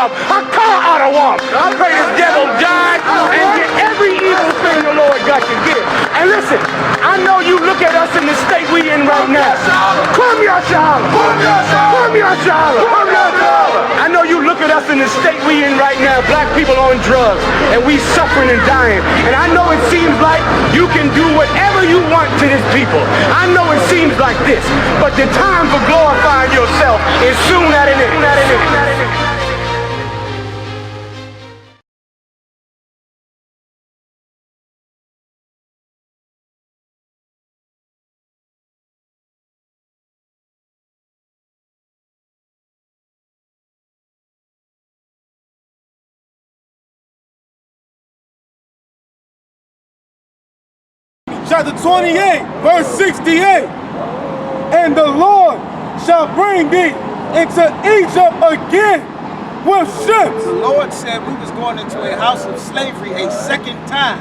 womp, a car out of womp. I pray this devil die and get every evil thing the Lord got to give. And listen, I know you look at us in the state we in right now. Come here, SHALAM. Come here, SHALAM. I know you look at us in the state we in right now, black people on drugs, and we suffering and dying. And I know it seems like you can do whatever you want to this people. I know it seems like this, but the time for glorifying yourself is soon at an end. Chapter 28, verse 68. And the Lord shall bring thee into Egypt again with ships. The Lord said we was going into a house of slavery a second time.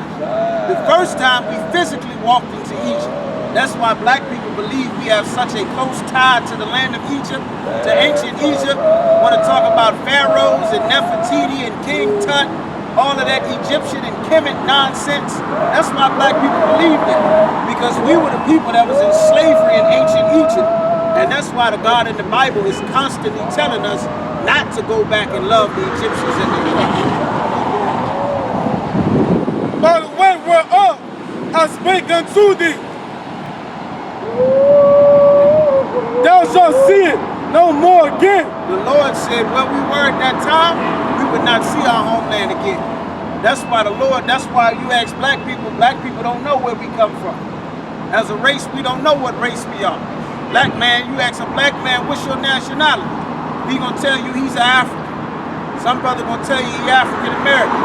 The first time we physically walked into Egypt. That's why black people believe we have such a close tie to the land of Egypt, to ancient Egypt. Want to talk about pharaohs and Nefertiti and King Tut. All of that Egyptian and Kemet nonsense. That's why black people believed it. Because we were the people that was in slavery in ancient Egypt. And that's why the God in the Bible is constantly telling us not to go back and love the Egyptians and the Egyptians. By the way whereof I spake unto thee, thou shalt see it no more again. The Lord said where we were at that time, we would not see our homeland again. That's why the Lord, that's why you ask black people don't know where we come from. As a race, we don't know what race we are. Black man, you ask a black man, what's your nationality? He gonna tell you he's an African. Some brother gonna tell you he's African American.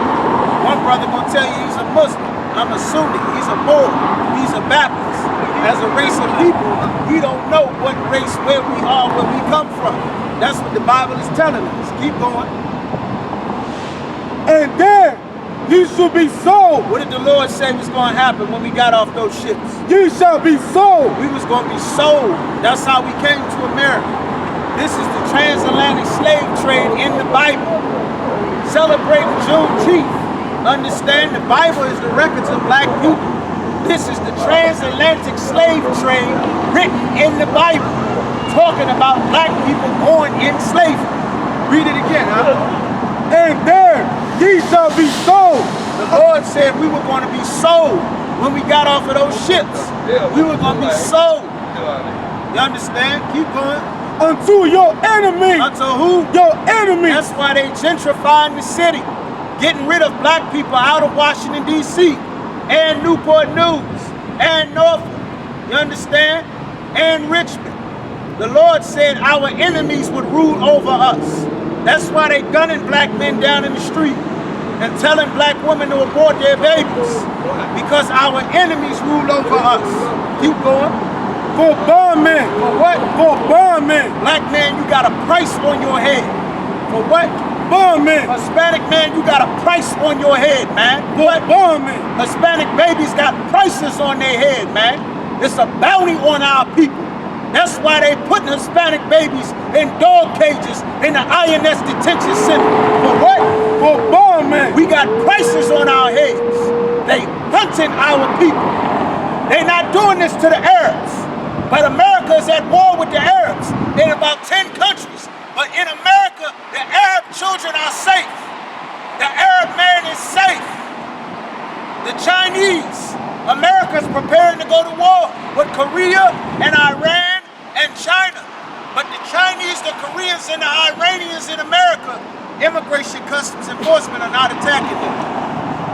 One brother gonna tell you he's a Muslim. I'm a Sunni, he's a Moor, he's a Baptist. As a race of people, we don't know what race, where we are, where we come from. That's what the Bible is telling us. Keep going. And there ye shall be sold. What did the Lord say was going to happen when we got off those ships? Ye shall be sold. We was going to be sold. That's how we came to America. This is the transatlantic slave trade in the Bible. Celebrating Juneteenth. Understand, the Bible is the records of black people. This is the transatlantic slave trade written in the Bible, talking about black people going in slavery. Read it again, huh? And there ye shall be sold. The Lord said we were going to be sold when we got off of those ships. We were going to be sold. You understand? Keep going. Unto your enemy. Unto who? Your enemy. That's why they gentrifying the city, getting rid of black people out of Washington, D.C. and Newport News and Norfolk. You understand? And Richmond. The Lord said our enemies would rule over us. That's why they gunning black men down in the street and telling black women to abort their babies. Because our enemies rule over us. Keep going. For bondmen. For what? For bondmen. Black man, you got a price on your head. For what? Bondmen. Hispanic man, you got a price on your head, man. For bondmen. Hispanic babies got prices on their head, man. It's a bounty on our people. That's why they putting Hispanic babies in dog cages in the INS detention center. For what? For bondmen. We got prices on our heads. They hunting our people. They not doing this to the Arabs. But America is at war with the Arabs in about 10 countries. But in America, the Arab children are safe. The Arab man is safe. The Chinese, America's preparing to go to war with Korea and Iran and China. But the Chinese, the Koreans, and the Iranians in America, immigration customs enforcement are not attacking them.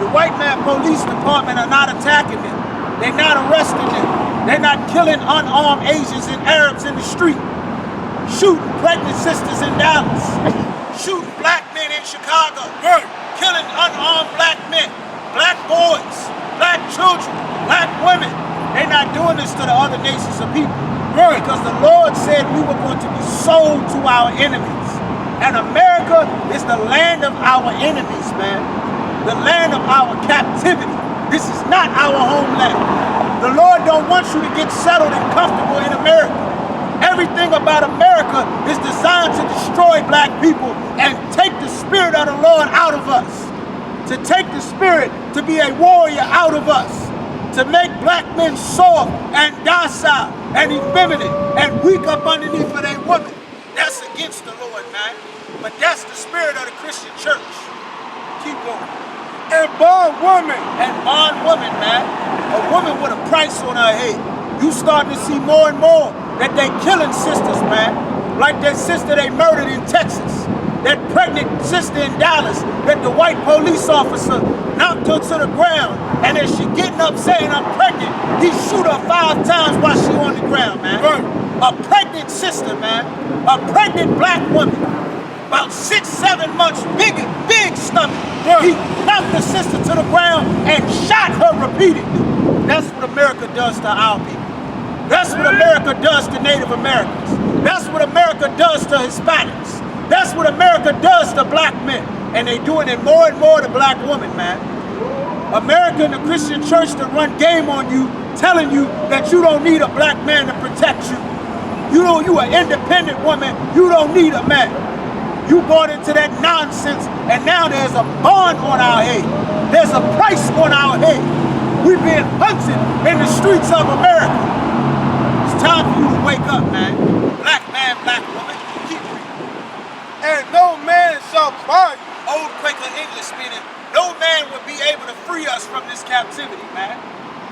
The white man police department are not attacking them. They're not arresting them. They're not killing unarmed Asians and Arabs in the street. Shooting pregnant sisters in Dallas. Shooting black men in Chicago. Killing unarmed black men, black boys, black children, black women. They're not doing this to the other nations of people. Because the Lord said we were going to be sold to our enemies. And America is the land of our enemies, man. The land of our captivity. This is not our homeland. The Lord don't want you to get settled and comfortable in America. Everything about America is designed to destroy black people and take the spirit Lord out of us, to take the spirit to be a warrior out of us, to make black men soft and docile and effeminate and weak up underneath of their women. That's against the Lord, man. But that's the spirit of the Christian church. Keep going. And bond women. And bond women, man. A woman with a price on her head. You starting to see more and more that they killing sisters, man. Like that sister they murdered in Texas. That pregnant sister in Dallas that the white police officer knocked her to the ground. And as she getting up saying, I'm pregnant, he shoot her 5 times while she on the ground, man. Right. A pregnant sister, man. A pregnant black woman. About 6-7 months, big stomach. Right. He knocked the sister to the ground and shot her repeatedly. That's what America does to our people. That's what America does to Native Americans. That's what America does to Hispanics. That's what America does to black men. And they doing it more and more to black women, man. America and the Christian church to run game on you, telling you that you don't need a black man to protect you. You an independent woman, you don't need a man. You bought into that nonsense, and now there's a bond on our head. There's a price on our head. We're being hunted in the streets of America. It's time for you to wake up, man. Black man, black woman, keep reading. And no man shall buy you. Old Quaker English meaning, no man would be able to free us from this captivity, man.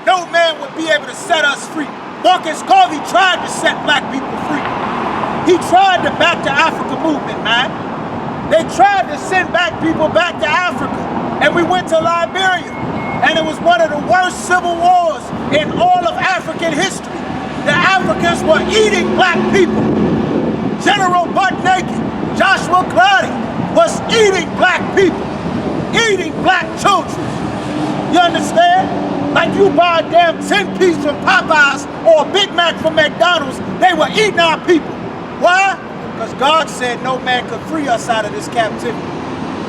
No man would be able to set us free. Marcus Garvey tried to set black people free. He tried the Back to Africa movement, man. They tried to send black people back to Africa. And we went to Liberia. And it was one of the worst civil wars in all of African history. The Africans were eating black people. General Butt Naked, Joshua Clary, was eating black people. Eating black children. You understand? Like you buy a damn 10-piece from Popeyes or a Big Mac from McDonald's, they were eating our people. Why? Because God said no man could free us out of this captivity.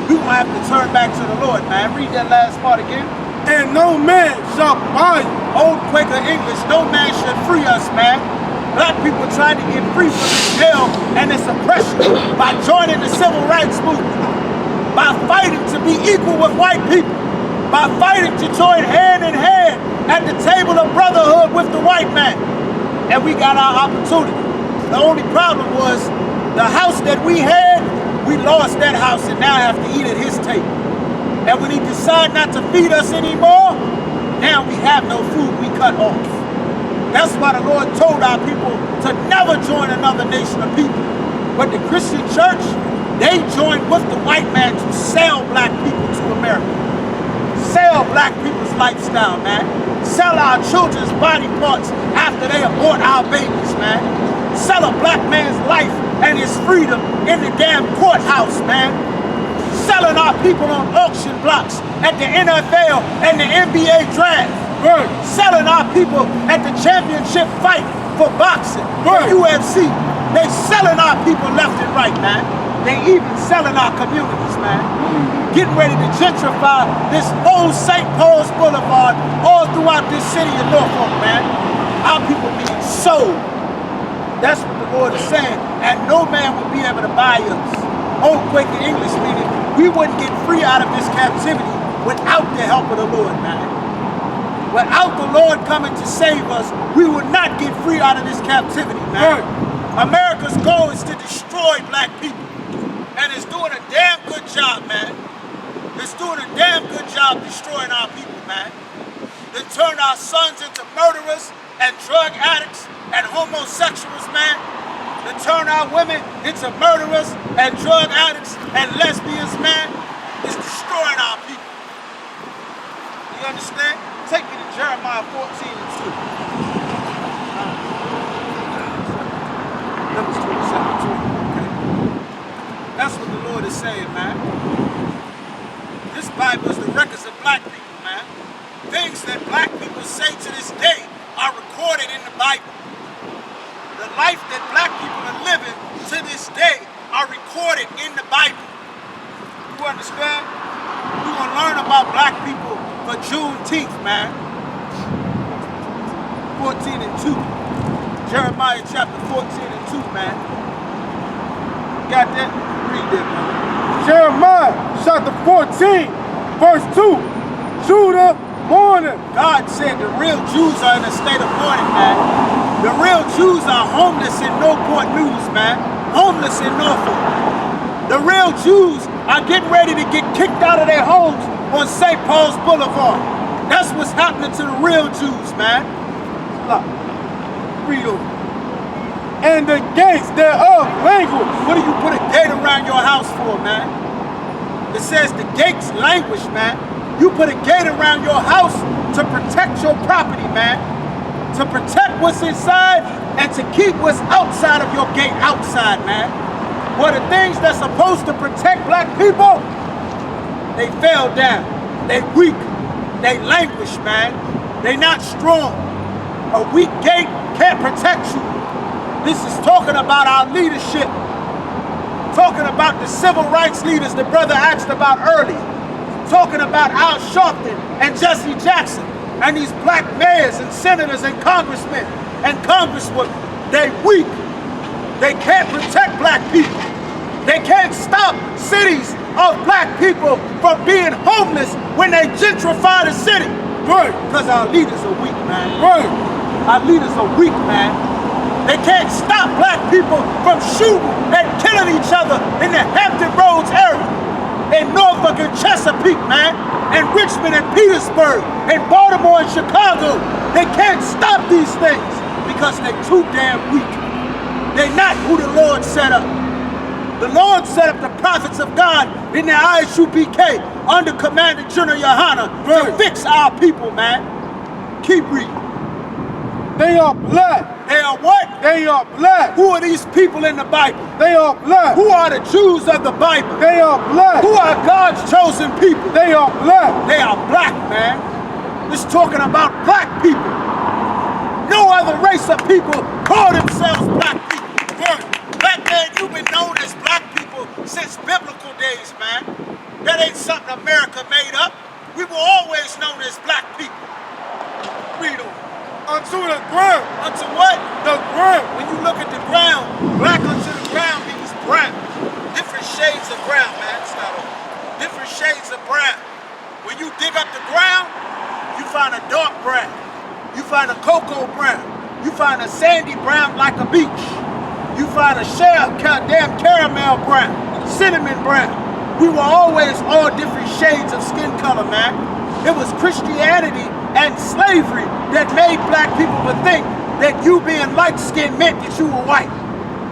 We gonna have to turn back to the Lord, man. Read that last part again. And no man shall buy you. Old Quaker English, no man should free us, man. Black people trying to get free from this hell and this oppression by joining the civil rights movement, by fighting to be equal with white people, by fighting to join hand in hand at the table of brotherhood with the white man. And we got our opportunity. The only problem was the house that we had, we lost that house and now have to eat at his table. And when he decided not to feed us anymore, now we have no food, we cut off. That's why the Lord told our people to never join another nation of people. But the Christian church, they joined with the white man to sell black people to America. Sell black people's lifestyle, man. Sell our children's body parts after they abort our babies, man. Sell a black man's life and his freedom in the damn courthouse, man. Selling our people on auction blocks at the NFL and the NBA draft. Right. Selling our people at the championship fight for boxing, Right. for UFC. They selling our people left and right, man. They even selling our communities, man. Getting ready to gentrify this old St. Paul's Boulevard all throughout this city of Norfolk, man. Our people being sold. That's what the Lord is saying. And no man will be able to buy us. Old Quaker English meaning we wouldn't get free out of this captivity without the help of the Lord, man. Without the Lord coming to save us, we will not get free out of this captivity, man. Right. America's goal is to destroy black people. And it's doing a damn good job, man. It's doing a damn good job destroying our people, man. They turn our sons into murderers and drug addicts and homosexuals, man. They turn our women into murderers and drug addicts and lesbians, man. It's destroying our people. You understand? Take me to Jeremiah 14:2. Numbers 27:20. That's what the Lord is saying, man. This Bible is the records of black people, man. Things that black people say to this day are recorded in the Bible. The life that black people are living to this day are recorded in the Bible. You understand? We're going to learn about black people for Juneteenth, man. 14:2. Jeremiah chapter 14:2, man. Got that? Read that, man. Jeremiah chapter 14, verse 2. Judah mourning. God said the real Jews are in a state of mourning, man. The real Jews are homeless in Newport News, man. Homeless in Norfolk. The real Jews are getting ready to get kicked out of their homes on St. Paul's Boulevard. That's what's happening to the real Jews, man. Read over. And the gates thereof languish. What do you put a gate around your house for, man? It says the gates languish, man. You put a gate around your house to protect your property, man. To protect what's inside and to keep what's outside of your gate outside, man. Well, the things that's supposed to protect black people, they fell down. They weak. They languish, man. They not strong. A weak gate can't protect you. This is talking about our leadership. Talking about the civil rights leaders the brother asked about earlier. Talking about I.S.U.P.K and Jesse Jackson and these black mayors and senators and congressmen and congresswomen. They weak. They can't protect black people. They can't stop cities of black people from being homeless when they gentrify the city. Right. Because our leaders are weak, man. Right. Our leaders are weak, man. They can't stop black people from shooting and killing each other in the Hampton Roads area. In Norfolk and Chesapeake, man, and Richmond and Petersburg, and Baltimore and Chicago. They can't stop these things because they're too damn weak. They're not who the Lord set up. The Lord set up the prophets of God in the I.S.U.P.K under Commander GEN.YAHANNA to fix our people, man. Keep reading. They are black. They are what? They are black. Who are these people in the Bible? They are black. Who are the Jews of the Bible? They are black. Who are God's chosen people? They are black. They are black, man. This talking about black people. No other race of people call themselves black people. Black man, you've been known as black people since biblical days, man. That ain't something America made up. We were always known as black people. Read on. Unto the ground. Unto what? The ground. When you look at the ground, black unto the ground means brown. Different shades of brown, man. Start over. Different shades of brown. When you dig up the ground, you find a dark brown. You find a cocoa brown. You find a sandy brown like a beach. You find a damn caramel brown, cinnamon brown. We were always all different shades of skin color, man. It was Christianity and slavery that made black people think that you being light-skinned meant that you were white.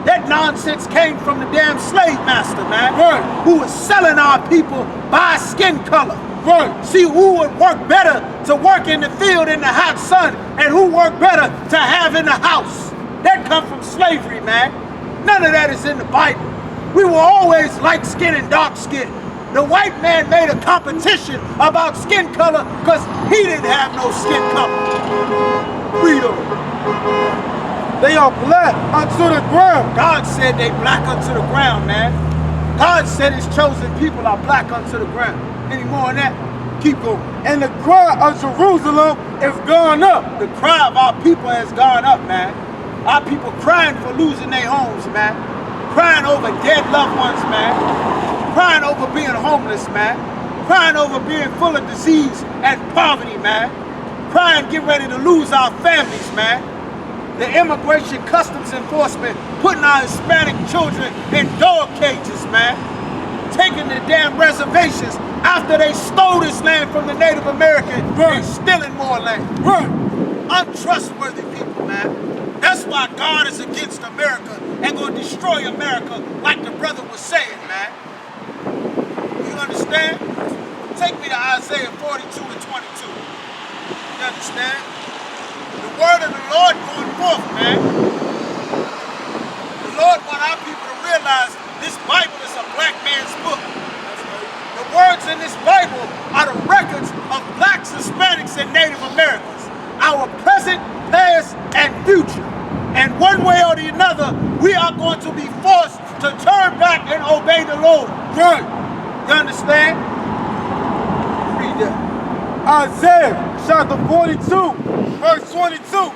That nonsense came from the damn slave master, man. Right. Who was selling our people by skin color. Right. See who would work better to work in the field in the hot sun and who worked better to have in the house. That come from slavery, man. None of that is in the Bible. We were always light-skinned and dark-skinned. The white man made a competition about skin color because he didn't have no skin color. Read them. They are black unto the ground. God said they black unto the ground, man. God said his chosen people are black unto the ground. Any more than that? Keep going. And the cry of Jerusalem is gone up. The cry of our people has gone up, man. Our people crying for losing their homes, man. Crying over dead loved ones, man. Crying over being homeless, man. Crying over being full of disease and poverty, man. Crying getting ready to lose our families, man. The immigration customs enforcement putting our Hispanic children in dog cages, man. Taking the damn reservations after they stole this land from the Native Americans and stealing more land. Untrustworthy people, man. That's why God is against America and gonna destroy America like the brother was saying, man. You understand? Take me to Isaiah 42 and 22. You understand? The word of the Lord going forth, man. The Lord want our people to realize this Bible is a black man's book. The words in this Bible are the records of blacks, Hispanics, and Native Americans. Our present, past, and future. And one way or the other, we are going to be forced to turn back and obey the Lord. Right. You understand? Read that. Isaiah chapter 42, verse 22.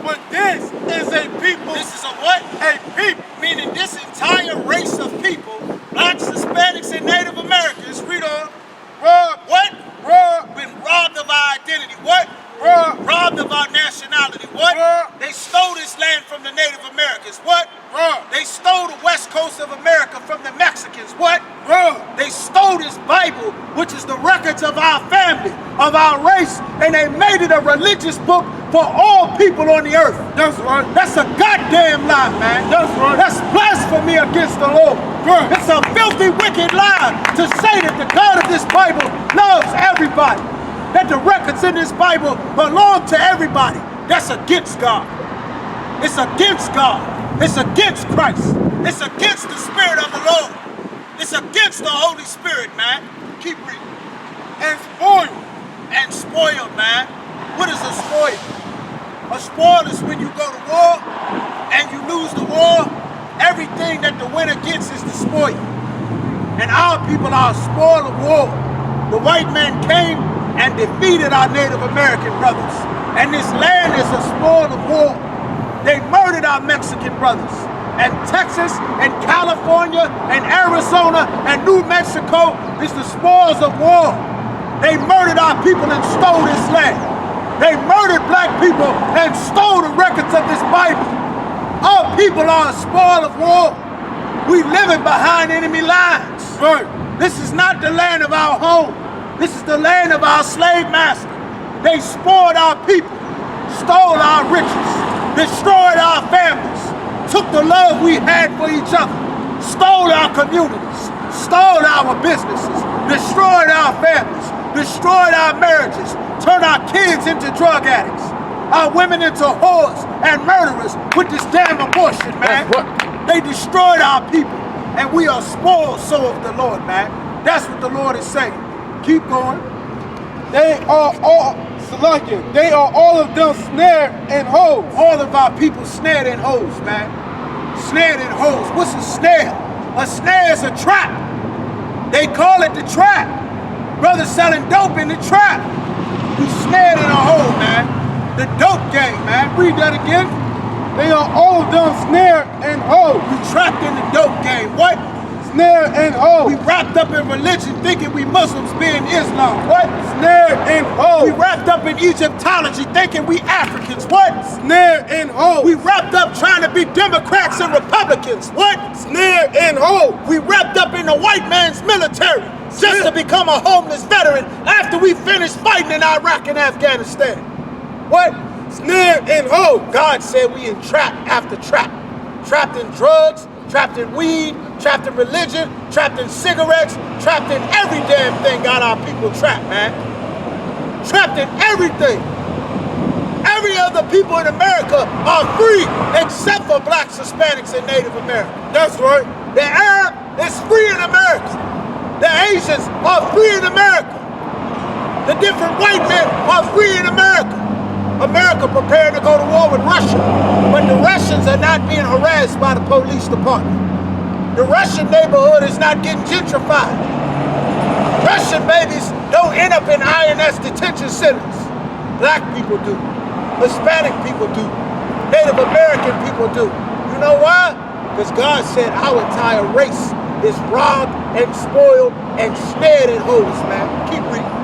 But this is a people. This is a what? A people. Meaning this entire race of people, blacks, Hispanics, and Native Americans, They stole this Bible, which is the records of our family, of our race, and they made it a religious book for all people on the earth. That's right. That's a goddamn lie, man. That's right. That's blasphemy against the Lord. Right. It's a filthy, wicked lie to say that the God of this Bible loves everybody, that the records in this Bible belong to everybody. That's against God. It's against God. It's against Christ. It's against the Spirit of the Lord. It's against the Holy Spirit, man. Keep reading. And spoiled. And spoiled, man. What is a spoil? A spoil is when you go to war and you lose the war. Everything that the winner gets is the spoil. And our people are a spoil of war. The white man came and defeated our Native American brothers. And this land is a spoil of war. They murdered our Mexican brothers. And Texas and California and Arizona and New Mexico is the spoils of war. They murdered our people and stole this land. They murdered black people and stole the records of this Bible. Our people are a spoil of war. We living behind enemy lines. Right. This is not the land of our home. This is the land of our slave master. They spoiled our people, stole our riches, destroyed our families, took the love we had for each other, stole our communities, stole our businesses, destroyed our families, destroyed our marriages, turned our kids into drug addicts, our women into whores and murderers with this damn abortion, man. They destroyed our people, and we are spoiled, so of the Lord, man. That's what the Lord is saying. Keep going. They are all of them snared and hoes. All of our people snared in hoes, man. Snared in hoes. What's a snare? A snare is a trap. They call it the trap. Brothers selling dope in the trap. We snared in a hole, man. The dope game, man. Read that again. They are all of them snared and hoes. We trapped in the dope game. What? Snared and hoes. We wrapped up in religion thinking we Muslims being Islam. What? Snared and hoes. We wrapped up in Egyptology thinking we Africans. What? Snared and hoes. We wrapped up trying to be Democrats and Republicans. What? Snared and hoes. We wrapped up in the white man's military just to become a homeless veteran after we finished fighting in Iraq and Afghanistan. What? Snared and hoes. God said we in trap after trap. Trapped in drugs, trapped in weed, trapped in religion, trapped in cigarettes, trapped in every damn thing got our people trapped, man. Trapped in everything. Every other people in America are free except for blacks, Hispanics, and Native Americans. That's right. The Arab is free in America. The Asians are free in America. The different white men are free in America. America preparing to go to war with Russia, but the Russians are not being harassed by the police department. The Russian neighborhood is not getting gentrified. Russian babies don't end up in INS detention centers. Black people do. Hispanic people do. Native American people do. You know why? Because God said our entire race is robbed and spoiled and snared in holes, man. Keep reading.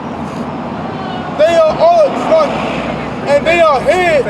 They are all drunk. And they are hid.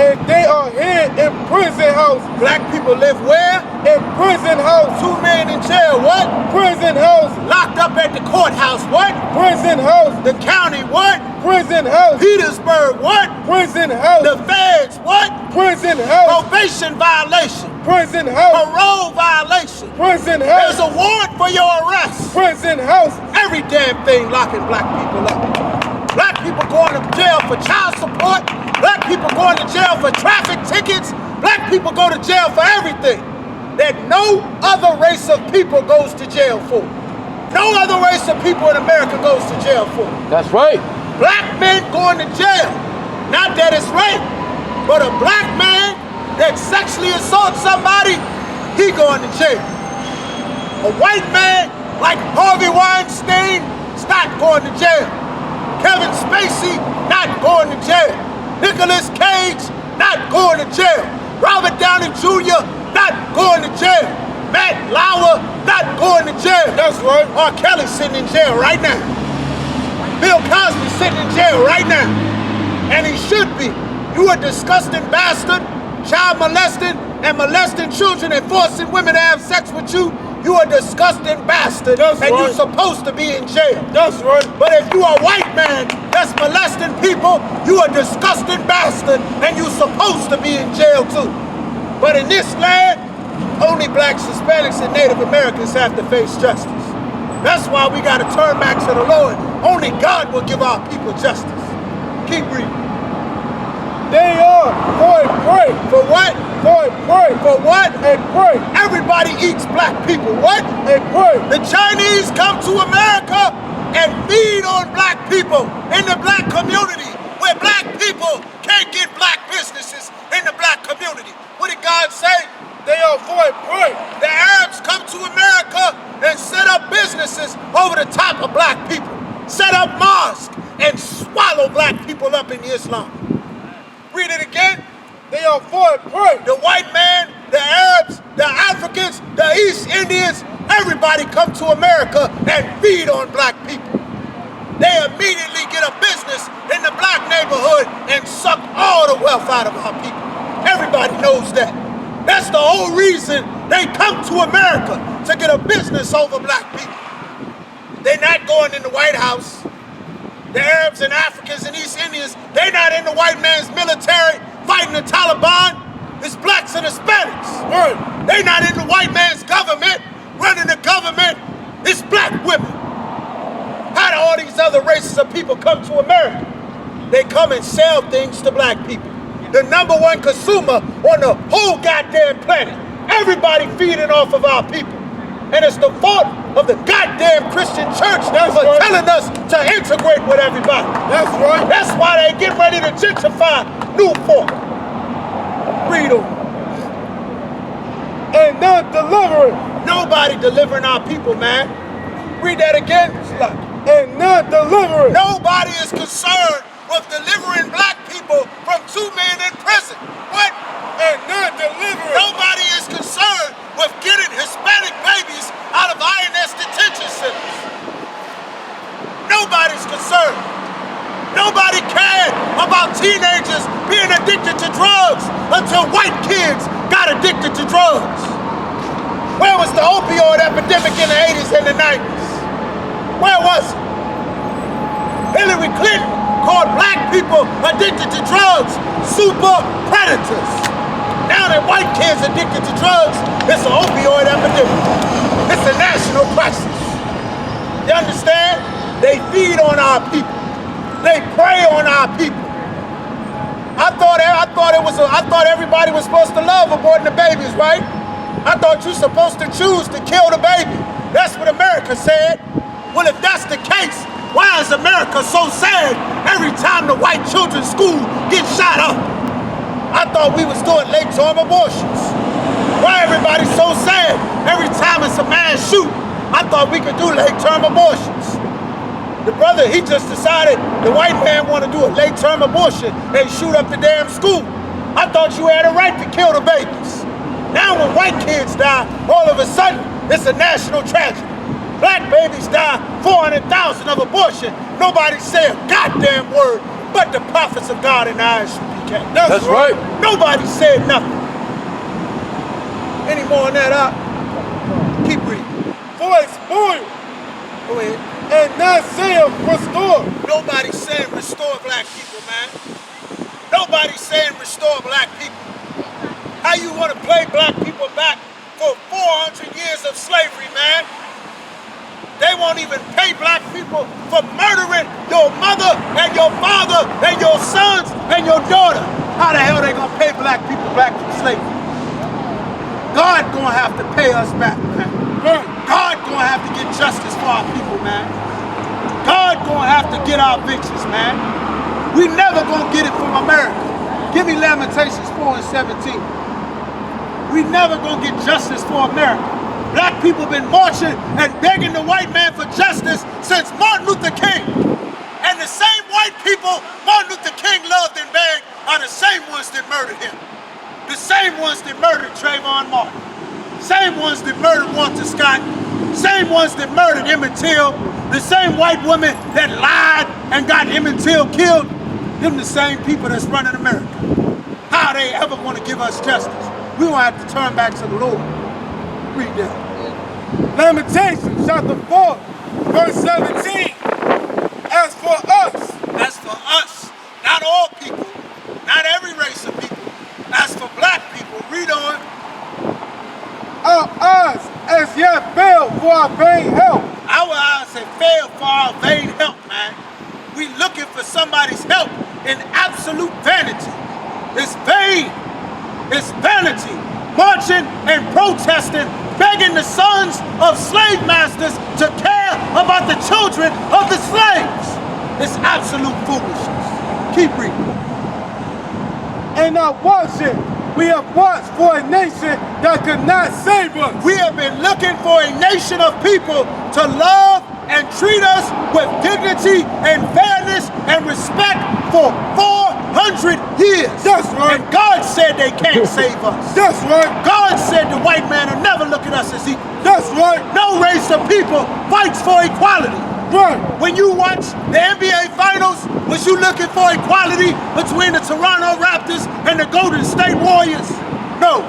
And they are hid in prison house. Black people live where? In prison house. 2 men in jail. What? Prison house. Locked up at the courthouse. What? Prison house. The county. What? Prison house. Petersburg. What? Prison house. The feds. What? Prison house. Probation violation. Prison house. Parole violation. Prison house. There's a warrant for your arrest. Prison house. Every damn thing locking black people up. Black people going to jail for child support. Black people going to jail for traffic tickets. Black people go to jail for everything that no other race of people goes to jail for. No other race of people in America goes to jail for. That's right. Black men going to jail. Not that it's rape, but a black man that sexually assaults somebody, he going to jail. A white man like Harvey Weinstein is not going to jail. Kevin Spacey, not going to jail. Nicolas Cage, not going to jail. Robert Downey Jr., not going to jail. Matt Lauer, not going to jail. That's right. R. Kelly sitting in jail right now. Bill Cosby sitting in jail right now. And he should be. You a disgusting bastard, child molesting and molesting children and forcing women to have sex with you. you a disgusting bastard, That's and right. you're supposed to be in jail. That's right. But if you a white man that's molesting people, you a disgusting bastard, and you're supposed to be in jail too. But in this land, only blacks, Hispanics, and Native Americans have to face justice. That's why we got to turn back to the Lord. Only God will give our people justice. Keep reading. They are for a pray. For what? For a pray. For what? A pray. Everybody eats black people. What? A pray. The Chinese come to America and feed on black people in the black community, where black people can't get black businesses in the black community. What did God say? They are for a pray. The Arabs come to America and set up businesses over the top of black people, set up mosques and swallow black people up in Islam. Read it again. They are for a pray. The white man, the Arabs, the Africans, the East Indians, everybody come to America and feed on black people. They immediately get a business in the black neighborhood and suck all the wealth out of our people. Everybody knows that. That's the whole reason they come to America, to get a business over black people. They're not going in the White House. The Arabs and Africans and East Indians, they're not in the white man's military fighting the Taliban. It's blacks and Hispanics. Right. They're not in the white man's government, running the government. It's black women. How do all these other races of people come to America? They come and sell things to black people. The #1 consumer on the whole goddamn planet. Everybody feeding off of our people. And it's the fault of the goddamn Christian church for telling us to integrate with everybody. That's right. That's why they get ready to gentrify Newport. Read them. And not delivering. Nobody delivering our people, man. Read that again. And not delivering. Nobody is concerned with delivering black people from 2 men in prison. What? And not delivering. Nobody is concerned with getting Hispanic babies out of INS detention centers. Nobody's concerned. Nobody cared about teenagers being addicted to drugs until white kids got addicted to drugs. Where was the opioid epidemic in the 80s and the 90s? Where was it? Hillary Clinton called black people addicted to drugs super predators. Now that white kids addicted to drugs, it's an opioid epidemic. It's a national crisis. You understand? They feed on our people. They prey on our people. I thought everybody was supposed to love aborting the babies, right? I thought you're supposed to choose to kill the baby. That's what America said. Well, if that's the case, why is America so sad every time the white children's school gets shot up? I thought we was doing late-term abortions. Why everybody so sad every time it's a mass shoot? I thought we could do late-term abortions. The brother, he just decided the white man want to do a late-term abortion and shoot up the damn school. I thought you had a right to kill the babies. Now when white kids die, all of a sudden, it's a national tragedy. Black babies die, 400,000 of abortion. Nobody say a goddamn word but the prophets of God in I.S.U.P.K. That's right. Nobody said nothing. Any more on that up? Keep reading. For a spoil. Go ahead. And not saying restore. Nobody's saying restore black people, man. Nobody's saying restore black people. How you want to play black people back for 400 years of slavery, man? They won't even pay black people for murdering your mother and your father and your sons and your daughter. How the hell they gonna pay black people back from slavery? God gonna have to pay us back, man. God gonna have to get justice for our people, man. God gonna have to get our victories, man. We never gonna get it from America. Give me Lamentations 4:17. We never gonna get justice for America. Black people been marching and begging the white man for justice since Martin Luther King. And the same white people Martin Luther King loved and begged are the same ones that murdered him. The same ones that murdered Trayvon Martin. Same ones that murdered Walter Scott. Same ones that murdered Emmett Till. The same white women that lied and got Emmett Till killed. Them the same people that's running America. How they ever want to give us justice? We gonna have to turn back to the Lord. Read that. Lamentations chapter 4, verse 17. As for us, not all people, not every race of people, as for black people, read on. Our eyes as yet failed for our vain help. Our eyes have failed for our vain help, man. We looking for somebody's help in absolute vanity. It's vain. It's vanity. Marching and protesting, begging the sons of slave masters to care about the children of the slaves. It's absolute foolishness. Keep reading. And now watching, we have watched for a nation that could not save us. We have been looking for a nation of people to love and treat us with dignity and fairness and respect for 400 years. That's right. And God said they can't save us. That's right. God said the white man will never look at us as equal. That's right. No race of people fights for equality. Right. When you watch the NBA Finals, was you looking for equality between the Toronto Raptors and the Golden State Warriors? No.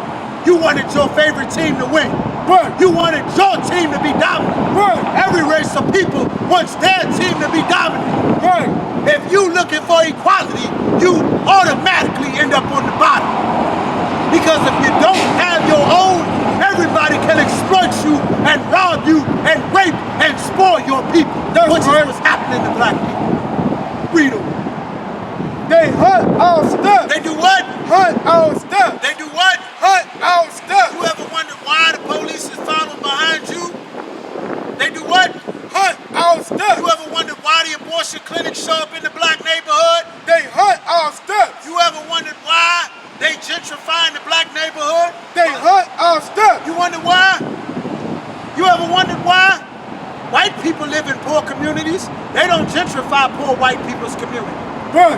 You wanted your favorite team to win. Right. You wanted your team to be dominant. Right. Every race of people wants their team to be dominant. Right. If you looking for equality, you automatically end up on the bottom. Because if you don't have your own, everybody can exploit you and rob you and rape and spoil your people. Which is what's happening to black people. Read them. They hunt our steps. They do what? Hunt our steps. They do what? Hunt our steps. You ever wondered why the police is following behind you? They do what? Hunt our steps. You ever wondered why the abortion clinics show up in the black neighborhood? They hunt our steps. You ever wondered why they gentrify in the black neighborhood? They hunt our steps. You wonder why? You ever wondered why? White people live in poor communities. They don't gentrify poor white people's community. Right.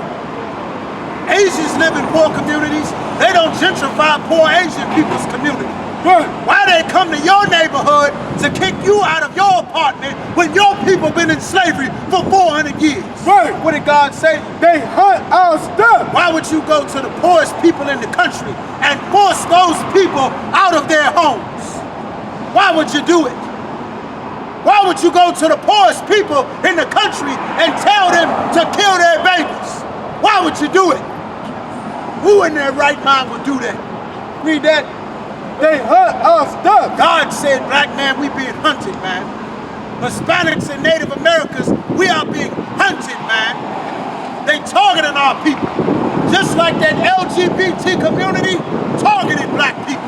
Asians live in poor communities. They don't gentrify poor Asian people's community. Right. Why they come to your neighborhood to kick you out of your apartment when your people been in slavery for 400 years? Right. What did God say? They hunt our steps. Why would you go to the poorest people in the country and force those people out of their homes? Why would you do it? Why would you go to the poorest people in the country and tell them to kill their babies? Why would you do it? Who in their right mind would do that? Read that. They hunt our steps. God said, black man, we being hunted, man. Hispanics and Native Americans, we are being hunted, man. They targeting our people. Just like that LGBT community targeted black people.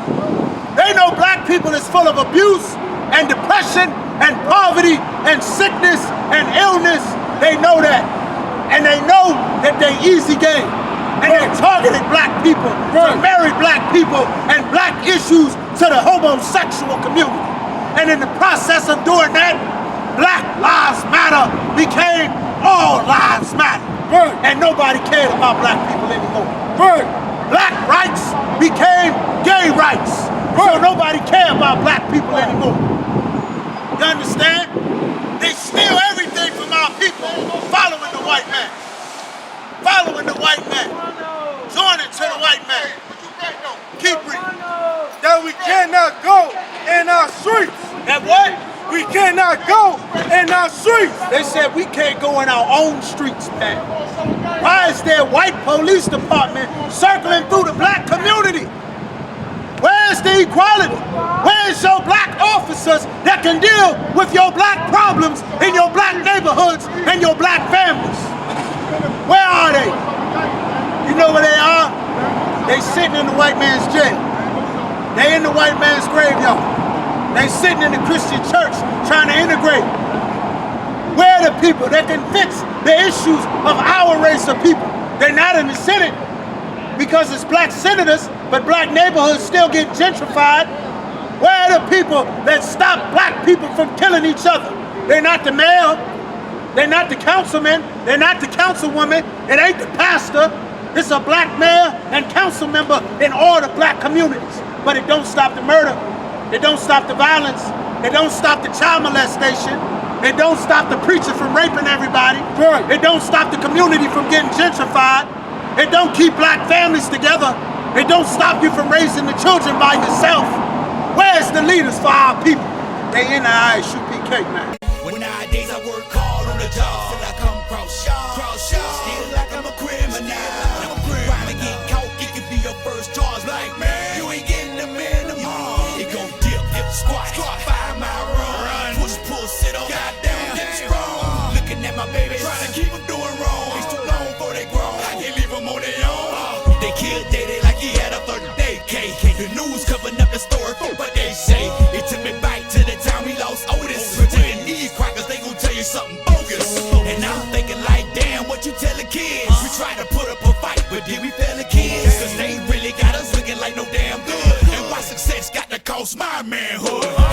They know black people is full of abuse and depression and poverty and sickness and illness. They know that. And they know that they easy game. And they targeted black people to marry black people and black issues to the homosexual community. And in the process of doing that, Black Lives Matter became All Lives Matter. Right. And nobody cared about black people anymore. Right. Black rights became gay rights. So nobody cared about black people anymore. You understand? They steal everything from our people, following the white man. Following the white man. Joining to the white man. Keep reading. That we cannot go in our streets. That what? We cannot go in our streets. They said we can't go in our own streets, man. Why is there a white police department circling through the black community? Where's the equality? Where's your black officers that can deal with your black problems in your black neighborhoods and your black families? Where are they? You know where they are? They sitting in the white man's jail. They in the white man's graveyard. They sitting in the Christian church trying to integrate. Where are the people that can fix the issues of our race of people? They're not in the Senate because it's black senators, but black neighborhoods still get gentrified. Where are the people that stop black people from killing each other? They're not the mayor. They're not the councilman. They're not the councilwoman. It ain't the pastor. It's a black mayor and council member in all the black communities. But it don't stop the murder. It don't stop the violence. It don't stop the child molestation. It don't stop the preacher from raping everybody. Right. It don't stop the community from getting gentrified. It don't keep black families together. It don't stop you from raising the children by yourself. Where's the leaders for our people? They in the I.S.U.P.K, man. When nowadays I work hard on the job till I come cross y'all. Still like I'm a criminal. Crime and get caught, it could be your first charge. Like, man, you ain't getting the minimum. It gon' dip, squat, 5 mile run. Push, pull, sit on, goddamn, get strong. Looking at my baby, trying to keep them doing wrong. It's too long before they grow. I can't leave them on their own. They killed Daddy like he had a 30-day cake. The news covering up the story, but they say it took me back to the time we lost Otis. Pretending these crackers, they gon' tell you something bogus. And I'm thinking like, damn, what you tell the kids? We tried to put up a fight, but did we fail the kids? Cause they really got us looking like no damn good. And why success got to cost my manhood?